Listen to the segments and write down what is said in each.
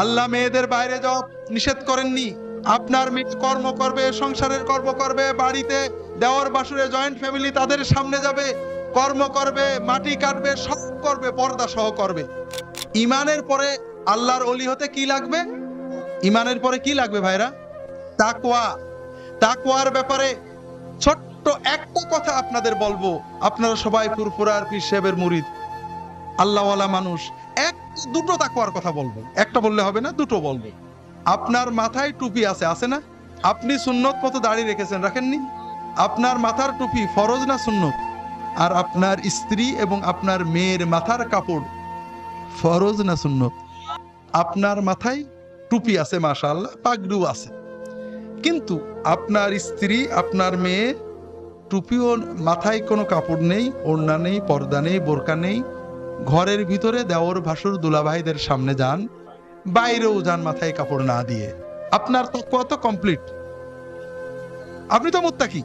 আল্লাহ মেয়েদের বাইরে যাওয়া নিষেধ করেননি। আপনার মেয়ে কর্ম করবে, সংসারের কর্ম করবে, বাড়িতে দেওয়ার বাসুরে জয়েন্ট ফ্যামিলি তাদের সামনে যাবে, কর্ম করবে, মাটি কাটবে, সব করবে, পর্দা সহ করবে। ইমানের পরে আল্লাহর ওলি হতে কি লাগবে? ইমানের পরে কি লাগবে ভাইরা? তাকওয়া। তাকওয়ার ব্যাপারে ছোট্ট একটা কথা আপনাদের বলবো। আপনারা সবাই ফুরফুরার পীর সাহেবের মুরিদ, আল্লাহওয়ালা মানুষ। দুটো তাকওয়ার কথা বলবো, একটা বললে হবে না, দুটো বলবো। আপনার মাথায় টুপি আছে না? আপনি সুন্নত মতো দাড়ি রেখেছেন, রাখেননি? আপনার মাথার টুপি ফরজ না সুন্নত? আর আপনার স্ত্রী এবং আপনার মেয়ের মাথার কাপড় ফরজ না সুন্নত? আপনার মাথায় টুপি আছে, মাশাআল্লাহ, পাগড়িও আছে, কিন্তু আপনার স্ত্রী, আপনার মেয়ে টুপিও মাথায় কোনো কাপড় নেই, ওড়না নেই, পর্দা নেই, বোরকা নেই। ঘরের ভিতরে দেওর ভাসুর দুলাভাইদের সামনে যান, বাইরেও যান মাথায় কাপড় না দিয়ে। আপনার তাকওয়া তো কমপ্লিট। আপনি তো মুত্তাকি।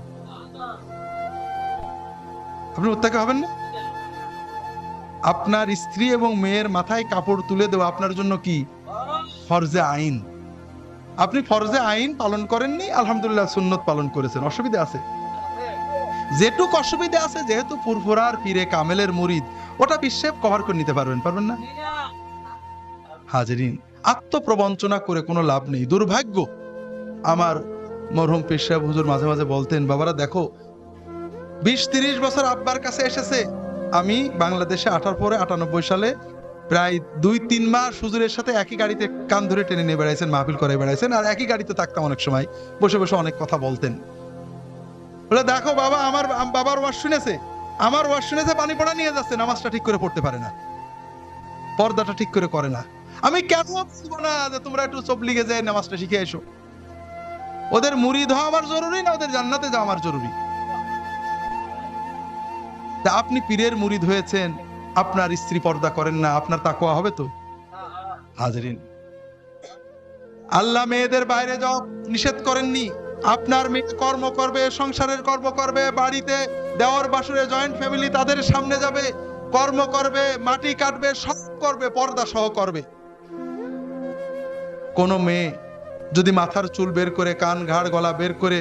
আপনি মুত্তাকি হবেন না? আপনার স্ত্রী এবং মেয়ের মাথায় কাপড় তুলে দেওয়া আপনার জন্য কি? ফরজে আইন। আপনি ফরজে আইন পালন করেননি, আলহামদুলিল্লাহ সুন্নত পালন করেছেন। অসুবিধা আছে? যেটুক অসুবিধা আছে, যেহেতু ফুরফুরার পীরে কামেলের মুরিদ, ওটা বিশ্বে কভার করে নিতে পারবেন না? হাজরিন, আত্মপ্রবঞ্চনা করে কোনো লাভ নেই। দুর্ভাগ্য, আমার মরহুম পীর সাহেব হুজুর মাঝে মাঝে বলতেন, বাবারা দেখো, 20-30 বছর আব্বার কাছে এসেছে। আমি বাংলাদেশে আসার পরে 98 সালে প্রায় 2-3 মাস হুজুরের সাথে একই গাড়িতে কান ধরে টেনে নিয়ে বেড়াইছেন, মাহফিল করে বেড়াইছেন, আর একই গাড়িতে থাকতাম। অনেক সময় বসে বসে অনেক কথা বলতেন। বলে, দেখো বাবা, আমার বাবার ওয়াজ শুনেছে, আমার ওয়াজ শুনেছে, পানি পড়া নিয়ে যাচ্ছে, নামাজটা ঠিক করে পড়তে পারে না, পর্দাটা ঠিক করে করে না। আমি কেন বলবো না যে তোমরা একটু চোপ লিগে যায় নামাজটা শিখে এসো? ওদের মুরিদ হওয়া আমার জরুরি না ওদের জান্নাতে যাওয়া আমার জরুরি? তা আপনি পীরের মুরিদ হয়েছেন, আপনার স্ত্রী পর্দা করেন না, আপনার তাকওয়া হবে তো? হাজরিন, আল্লাহ মেয়েদের বাইরে যাওয়া নিষেধ করেননি। আপনার মেয়ে কর্ম করবে, সংসারের কর্ম করবে, বাড়িতে দেওয়ার বাসুরে জয়েন্ট ফ্যামিলি তাদের সামনে যাবে, কর্ম করবে, মাটি কাটবে, সব করবে, পর্দা সহ করবে। কোন মেয়ে যদি মাথার চুল বের করে, কান ঘাড় গলা বের করে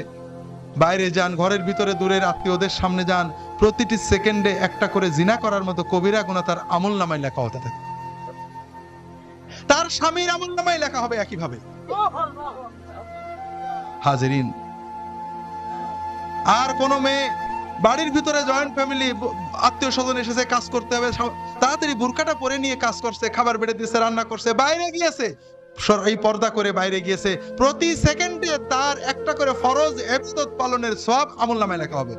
বাইরে যান, ঘরের ভিতরে দূরের আত্মীয়দের সামনে যান, প্রতিটি সেকেন্ডে একটা করে জিনা করার মতো কবিরা গুনাহ তার আমলনামায় লেখা হতে থাকে। তার স্বামীর আমলনামায় লেখা হবে একইভাবে। হাজরিন, আর কোন মেয়ে বাড়ির ভিতরে জয়েন্ট ফ্যামিলি, আত্মীয় স্বজন এসেছে, কাজ করতে হবে, তাড়াতাড়ি বুরকাটা পরে নিয়ে কাজ করছে, খাবার বেড়ে দিয়েছে, রান্না করছে, বাইরে গিয়েছে, এই পর্দা করে বাইরে গিয়েছে, প্রতি সেকেন্ডে তার একটা করে ফরজ ইবাদত পালনের সওয়াব আমলনামায় লেখা হবে।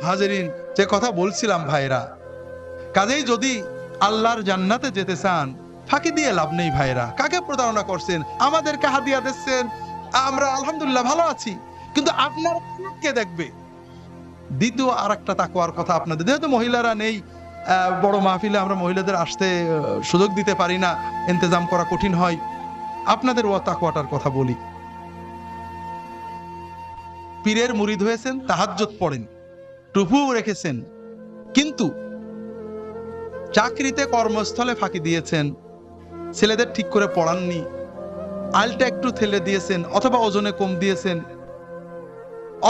হাজরিন, যে কথা বলছিলাম ভাইরা, কাজেই যদি আল্লাহর জান্নাতে যেতে চান, ফাঁকি দিয়ে লাভ নেই ভাইরা। কাকে প্রতারণা করছেন? আমাদেরকে হাদিয়া দিচ্ছেন, আমরা আলহামদুলিল্লাহ ভালো আছি, কিন্তু আপনার কে দেখবে? দ্বিতীয় আর একটা তাকওয়ার কথা আপনাদের, যেহেতু মহিলারা নেই, বড় মাহফিলে আমরা মহিলাদের আসতে সুযোগ দিতে পারি না, ইন্তজাম করা কঠিন হয়, আপনাদের ও তাকওয়াটার কথা বলি। পীরের মুরিদ হয়েছেন, তাহাজ্জুদ পড়েন, টুপিও রেখেছেন, কিন্তু চাকরিতে কর্মস্থলে ফাঁকি দিয়েছেন, ছেলেদের ঠিক করে পড়াননি, আলটা একটু ঠেলে দিয়েছেন, অথবা ওজনে কম দিয়েছেন,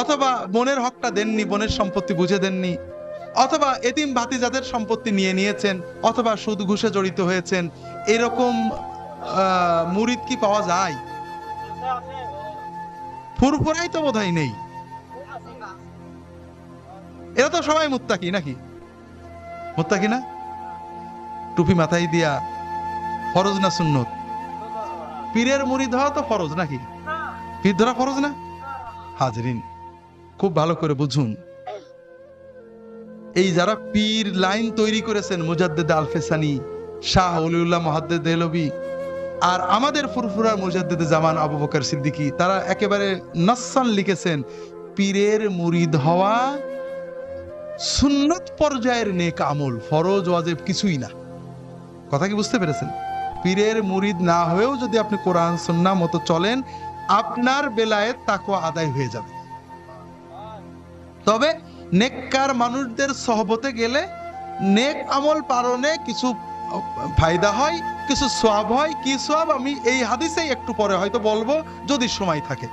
অথবা বোনের হকটা দেননি, বোনের সম্পত্তি বুঝে দেননি, অথবা এতিম ভাতিজাদের সম্পত্তি নিয়ে নিয়েছেন, অথবা সুদ ঘুষে জড়িত হয়েছেন, এরকম মুরিদ কি পাওয়া যায়? ফুরফুরাই তো বোধহয় নেই। এরা তো সবাই মুত্তাকি, নাকি? মুত্তাকি না? টুপি মাথায় দিয়া ফরজ না সুন্নত? পীরের মুরিদ হওয়া তো ফরজ, নাকি? পীর ধরা ফরজ না? হাজরিন, খুব ভালো করে বুঝুন, এই যারা পীর লাইন তৈরি করেছেন, মুজাদ্দেদ আল-ফেসানি, শাহ ওলিউল্লাহ মুহাদ্দিদ দেহলভী, আর আমাদের ফুরফুরার মুজাদ্দেদ জামান আবু বকর সিদ্দিকী, তারা একেবারে নাসসান লিখেছেন, পীরের মুরিদ হওয়া সুন্নত পর্যায়ের নেক আমল, ফরজ ওয়াজিব কিছুই না। কথা কি বুঝতে পেরেছেন? পীরের মুরিদ না হয়েও যদি আপনি কোরআন সুন্নাহ মতো চলেন, আপনার বেলায়েত তাকওয়া আদায় হয়ে যাবে। তবে নেককার মানুষদের সহবতে গেলে নেক আমল পালনে কিছু ফায়দা হয়, কিছু সওয়াব হয়। কি সওয়াব আমি এই হাদিসেই একটু পরে হয়তো বলবো যদি সময় থাকে।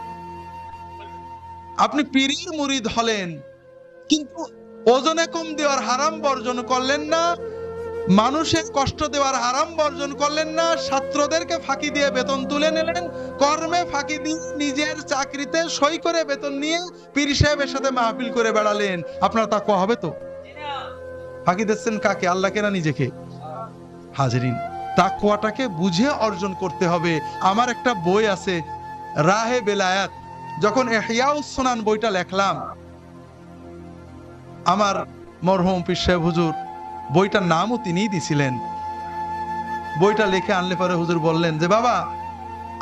আপনি পীরের মুরিদ হলেন, কিন্তু ওজনে কম দেওয়ার হারাম বর্জন করলেন না, মানুষের কষ্ট দেওয়ার হারাম বর্জন করলেন না, ছাত্রদেরকে ফাঁকি দিয়ে বেতন তুলে নিলেন, কর্মে ফাঁকি দিয়ে নিজের চাকরিতে সই করে বেতন নিয়ে পীর সাহেবের সাথে মাহফিল করে বেড়ালেন। আপনার তাকওয়া হবে তো? ফাঁকি দিচ্ছেন কাকে? আল্লাহকে না নিজেকে? হাজরিন, তাকওয়াটাকে বুঝে অর্জন করতে হবে। আমার একটা বই আছে রাহে বেলায়াত, যখন ইহয়াউস সুনান বইটা লেখলাম, আমার মরহুম পীর সাহেব হুজুর বইটার নামও তিনিই দিছিলেন। বইটা লিখে আনলে পরে হুজুর বললেন যে বাবা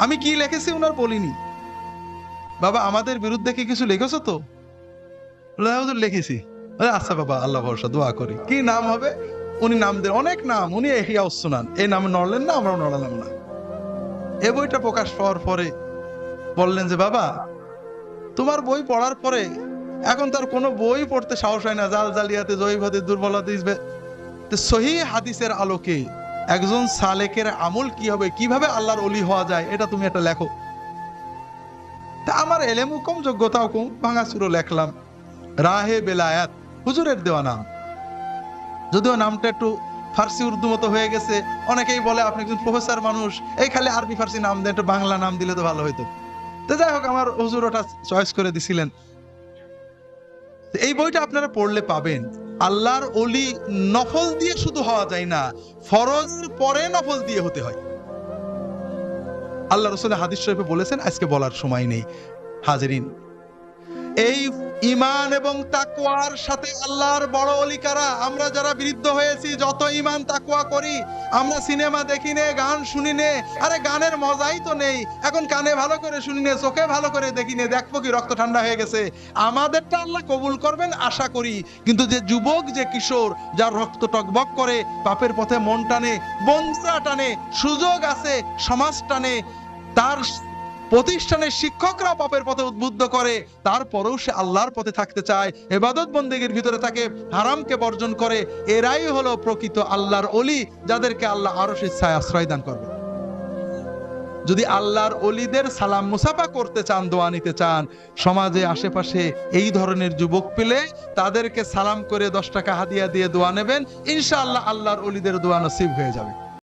আমি কি লিখেছি ওনার বলিনি, বাবা আমাদের বিরুদ্ধে কি কিছু লিখেছো তো? হুজুর লিখেছি। আচ্ছা বাবা, আল্লাহ ভরসা, দোয়া করি। কি নাম হবে? উনি নাম দেন অনেক নাম, উনি ইহয়াউস সুনান, এই নাম নড়লেন না, আমরাও নড়ালাম না। এই বইটা প্রকাশ পাওয়ার পরে বললেন যে বাবা তোমার বই পড়ার পরে এখন তার কোনো বই পড়তে সাহস হয় না, জাল জালিয়াতে, জয়ীবাদী, দুর্বলতা, সহিহ হাদিসের আলোকে একজন সালেকের আমল কি হবে, কিভাবে আল্লাহর ওলি হওয়া যায়, এটা তুমি একটা লেখো। তা আমার এলেমও কম, যোগ্যতাও কম, ভাঙাচুরো লেখলাম রাহে বেলায়াত, হুজুরের দেওয়া নাম। যদিও নামটা একটু ফার্সি উর্দু মতো হয়ে গেছে, অনেকেই বলে আপনি একজন প্রফেসর মানুষ, এই খালি আরবি ফার্সি নাম দেন, একটু বাংলা নাম দিলে তো ভালো হইতো। তো যাই হোক, আমার হুজুর ওটা চয়েস করে দিছিলেন। এই বইটা আপনারা পড়লে পাবেন আল্লাহর ওলি নফল দিয়ে শুধু হওয়া যায় না, ফরজের পরে নফল দিয়ে হতে হয়। আল্লাহ রাসূল হাদিস শরীফে বলেছেন, আজকে বলার সময় নেই। হাজেরিন, এই ঈমান এবং তাকওয়ার সাথে আল্লাহর বড় ওলি কারা? আমরা যারা বিরুদ্ধ হয়েছি, যত ঈমান তাকওয়া করি, আমরা সিনেমা দেখি নে, গান শুনি নে, আরে গানের মজাই তো নেই। এখন কানে ভালো করে শুনি নে, চোখে ভালো করে দেখি নে, দেখবো কি রক্ত ঠান্ডা হয়ে গেছে। আমাদেরটা আল্লাহ কবুল করবেন আশা করি, কিন্তু যে যুবক, যে কিশোর, যার রক্ত টকবক করে, পাপের পথে মন টানে, বন্ধুরা টানে, সুযোগ আছে, সমাজ টানে, তার প্রতিষ্ঠানের শিক্ষকরা পাপের পথে উদ্বুদ্ধ করে, তারপরেও সে আল্লাহর পথে থাকতে চায়, ইবাদত বন্দেগীর ভিতরে থাকে, হারামকে বর্জন করে, এরাই হলো প্রকৃত আল্লাহর ওলি, যাদেরকে আল্লাহ আরশের ছায়ায় আশ্রয় দান করবে। যদি আল্লাহর ওলিদের সালাম মুসাফা করতে চান, দোয়া নিতে চান, সমাজে আশেপাশে এই ধরনের যুবক পেলে তাদেরকে সালাম করে 10 টাকা হাদিয়া দিয়ে দোয়া নেবেন, ইনশাআল্লাহ আল্লাহর ওলিদের দোয়া নসিব হয়ে যাবে।